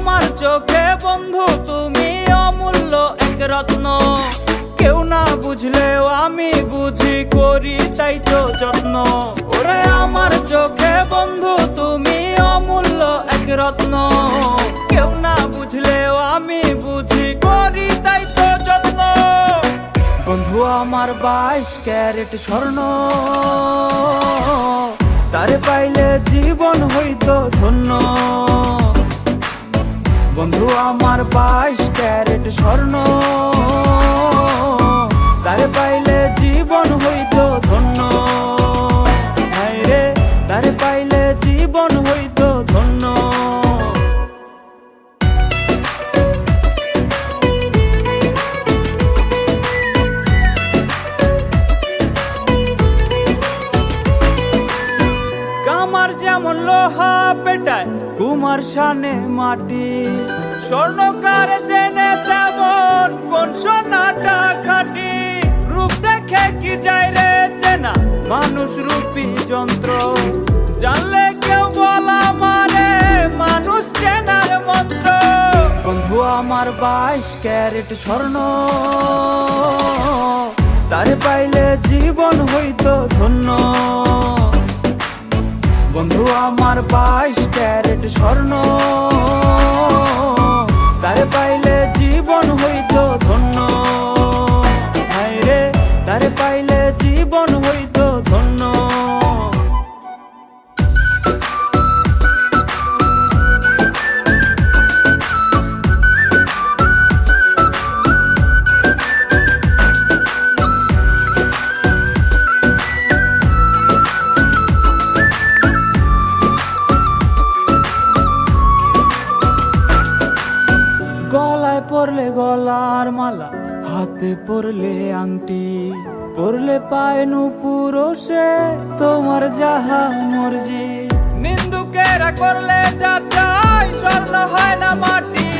আমার চোখে বন্ধু তুমি অমূল্য এক রত্ন। কেউ না বুঝলেও আমি বুঝি, করি তাই তো যত্ন। ওরে আমার চোখে বন্ধু তুমি অমূল্য এক রত্ন। কেউ না বুঝলেও আমি বুঝি, করি তাই তো যত্ন। বন্ধু আমার 22 ক্যারেট স্বর্ণ, তারে পাইলে জীবন হইতো ধন্য। বন্ধু আমার 22 ক্যারেট স্বর্ণ, তারে পাইলে জীবন হইতো ধন্য। হায়রে তারে পাইলে জীবন হইতো ধন্য। কামার যেমন লোহা পেটায়, কুমার শানে মাটি। স্বর্ণকার জেনে তেমন কোন সোনাটা খাঁটি। রূপ দেখে কি যায় রে চেনা, মানুষ রূপী যন্ত্র। জানলে কেউ বলা মারে, মানুষ চেনার মন্ত্র। বন্ধু আমার 22 ক্যারেট স্বর্ণ, তারে পাইলে জীবন হইতো ধন্য। বন্ধু আমার 22 ক্যারেট স্বর্ণ, তারে পাইলে জীবন হইতো ধন্য। হায়রে তারে পাইলে জীবন হইতো ধন্য। গলায় পরলে গলার মালা, হাতে পরলে আংটি। পরলে পায় নূপুর সে, তোমার যাহা মর্জি। নিন্দুকেরা করলে যা চাই, স্বর্ণ হয় না মাটি।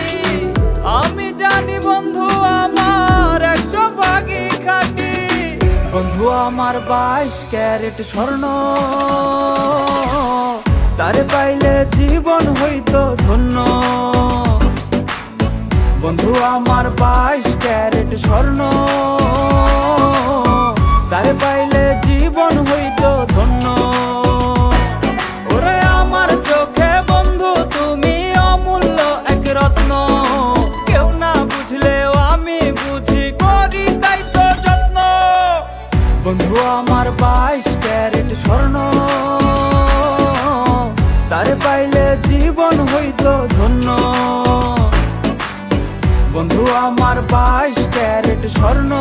আমি জানি বন্ধু আমার 100 ভাগই খাঁটি। বন্ধু আমার 22 ক্যারেট স্বর্ণ, তারে পাইলে জীবন হইতো ধন্য। বন্ধু আমার 22 ক্যারেট স্বর্ণ, তারে পাইলে জীবন হইতো ধন্য। ওরে আমার চোখে বন্ধু তুমি অমূল্য এক রত্ন। কেউ না বুঝলেও আমি বুঝি, করি তাই তো যত্ন। বন্ধু আমার 22 ক্যারেট স্বর্ণ, তারে পাইলে জীবন হইতো ধন্য। বন্ধু আমার 22 ক্যারেট স্বর্ণ।